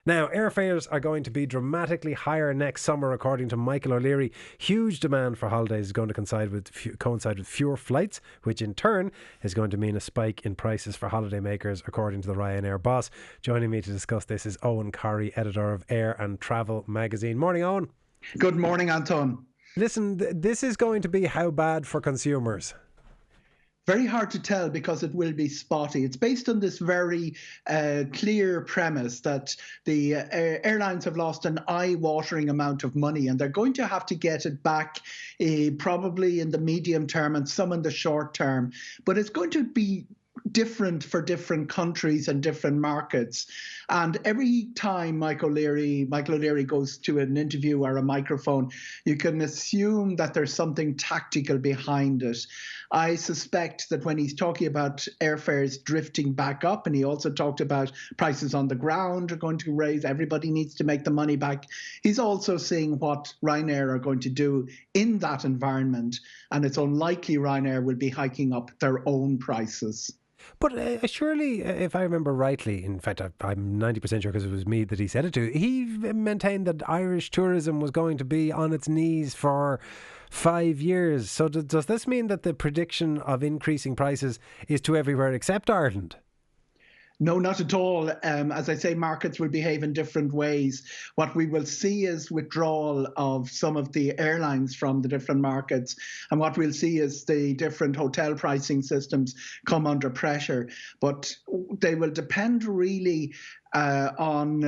Now, airfares are going to be dramatically higher next summer, according to Michael O'Leary. Huge demand for holidays is going to coincide with fewer flights, which in turn is going to mean a spike in prices for holidaymakers, according to the Ryanair boss. Joining me to discuss this is Eoghan Corry, editor of Air and Travel magazine. Morning, Eoghan. Good morning, Anton. Listen, this is going to be how bad for consumers? Very hard to tell because it will be spotty. It's based on this very clear premise that the airlines have lost an eye-watering amount of money and they're going to have to get it back probably in the medium term and some in the short term. But it's going to be different for different countries and different markets. And every time Michael O'Leary goes to an interview or a microphone, you can assume that there's something tactical behind it. I suspect that when he's talking about airfares drifting back up, and he also talked about prices on the ground are going to raise, everybody needs to make the money back. He's also seeing what Ryanair are going to do in that environment, and it's unlikely Ryanair will be hiking up their own prices. But surely, if I remember rightly, in fact, I'm 90% sure because it was me that he said it to, he maintained that Irish tourism was going to be on its knees for 5 years. So does this mean that the prediction of increasing prices is to everywhere except Ireland? No, not at all. As I say, markets will behave in different ways. What we will see is withdrawal of some of the airlines from the different markets. And what we'll see is the different hotel pricing systems come under pressure. But they will depend really on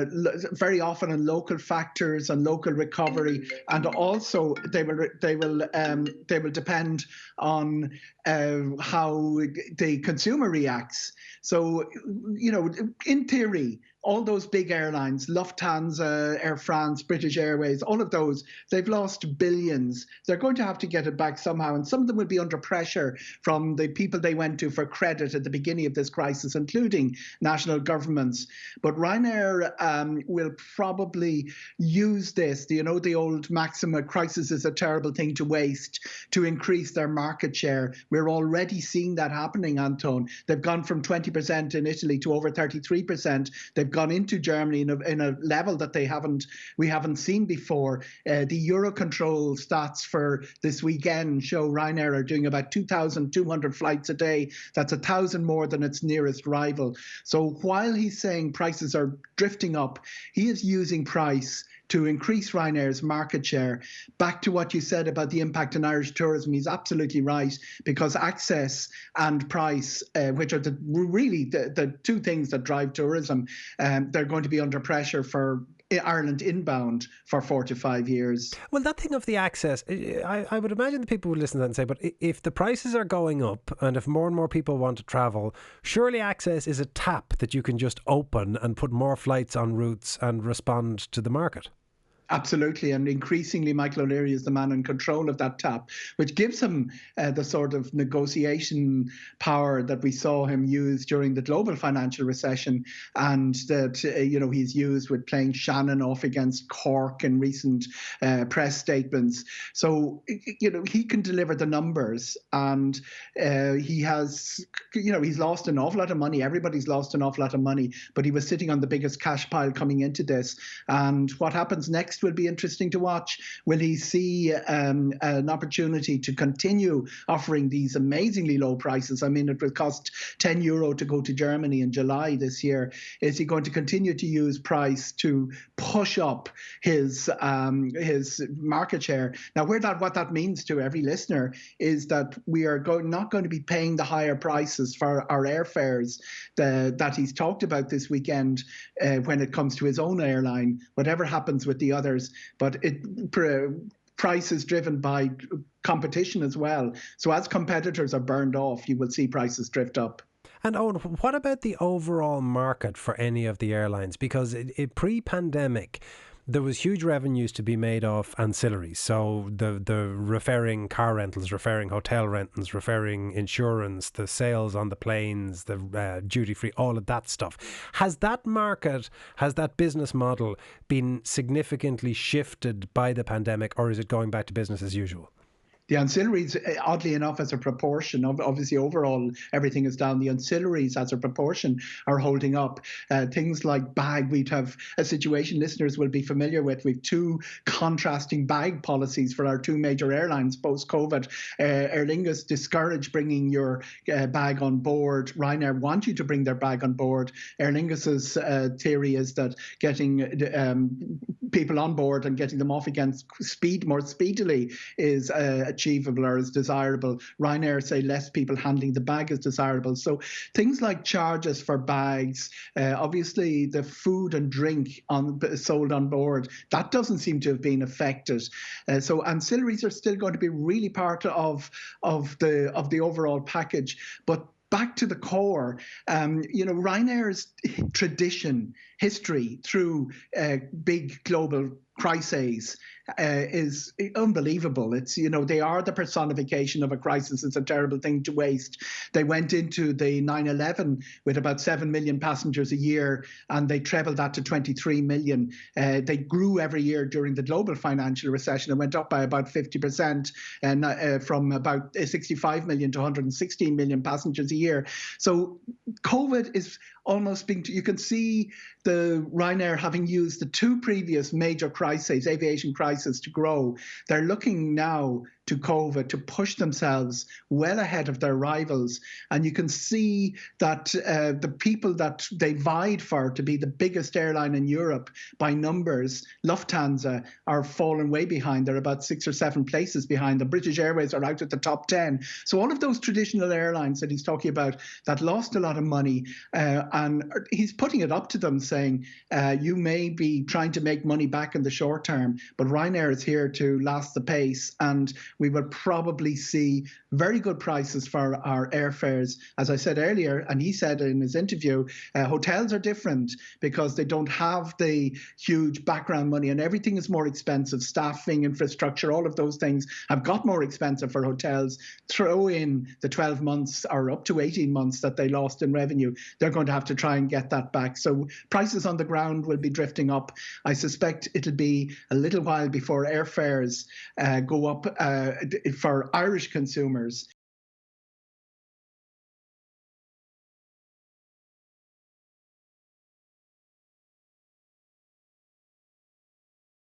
very often on local factors and local recovery, and also they will depend on how the consumer reacts. So, in theory, all those big airlines, Lufthansa, Air France, British Airways, all of those, they've lost billions. They're going to have to get it back somehow. And some of them will be under pressure from the people they went to for credit at the beginning of this crisis, including national governments. But Ryanair will probably use this, the old maxim, a crisis is a terrible thing to waste, to increase their market share. We're already seeing that happening, Anton. They've gone from 20% in Italy to over 33%. They've gone into Germany in a level that we haven't seen before. The Eurocontrol stats for this weekend show Ryanair are doing about 2,200 flights a day. That's 1,000 more than its nearest rival. So while he's saying prices are drifting up, he is using price to increase Ryanair's market share. Back to what you said about the impact on Irish tourism, he's absolutely right, because access and price, which are really the two things that drive tourism, they're going to be under pressure for Ireland inbound for 4 to 5 years. Well, that thing of the access, I would imagine that people would listen to that and say, but if the prices are going up and if more and more people want to travel, surely access is a tap that you can just open and put more flights on routes and respond to the market. Absolutely. And increasingly, Michael O'Leary is the man in control of that tap, which gives him the sort of negotiation power that we saw him use during the global financial recession, and that, he's used with playing Shannon off against Cork in recent press statements. So, he can deliver the numbers, and he's lost an awful lot of money. Everybody's lost an awful lot of money, but he was sitting on the biggest cash pile coming into this. And what happens next will be interesting to watch. Will he see an opportunity to continue offering these amazingly low prices? I mean, it will cost €10 to go to Germany in July this year. Is he going to continue to use price to push up his market share? Now, what that means to every listener is that we are not going to be paying the higher prices for our airfares that he's talked about this weekend when it comes to his own airline, whatever happens with the others. But price is driven by competition as well. So as competitors are burned off, you will see prices drift up. And Owen, what about the overall market for any of the airlines? Because pre-pandemic, there was huge revenues to be made off ancillaries. So the referring car rentals, referring hotel rentals, referring insurance, the sales on the planes, the duty free, all of that stuff. Has that business model been significantly shifted by the pandemic, or is it going back to business as usual? The ancillaries, oddly enough, as a proportion of, obviously overall everything is down. The ancillaries as a proportion are holding up. Things like bag, we'd have a situation listeners will be familiar with. We've two contrasting bag policies for our two major airlines post-COVID. Aer Lingus discourage bringing your bag on board. Ryanair want you to bring their bag on board. Aer Lingus's theory is that getting people on board and getting them off again more speedily is achievable or is desirable. Ryanair say less people handling the bag is desirable. So things like charges for bags, obviously the food and drink sold on board, that doesn't seem to have been affected. So ancillaries are still going to be really part of the overall package. But back to the core, Ryanair's tradition, history through big global crises is unbelievable. It's, they are the personification of a crisis. It's a terrible thing to waste. They went into the 9/11 with about 7 million passengers a year, and they trebled that to 23 million. They grew every year during the global financial recession and went up by about 50%, and from about 65 million to 116 million passengers a year. So COVID is almost being, you can see the Ryanair having used the two previous major crises, aviation crisis, to grow. They're looking now to COVID to push themselves well ahead of their rivals. And you can see that the people that they vied for to be the biggest airline in Europe by numbers, Lufthansa, are falling way behind. They're about 6 or 7 places behind. The British Airways are out at the top 10. So all of those traditional airlines that he's talking about that lost a lot of money, and he's putting it up to them saying, you may be trying to make money back in the short term, but Ryanair is here to last the pace, and we will probably see very good prices for our airfares. As I said earlier, and he said in his interview, hotels are different because they don't have the huge background money and everything is more expensive. Staffing, infrastructure, all of those things have got more expensive for hotels. Throw in the 12 months or up to 18 months that they lost in revenue. They're going to have to try and get that back. So prices on the ground will be drifting up. I suspect it'll be a little while before airfares go up for Irish consumers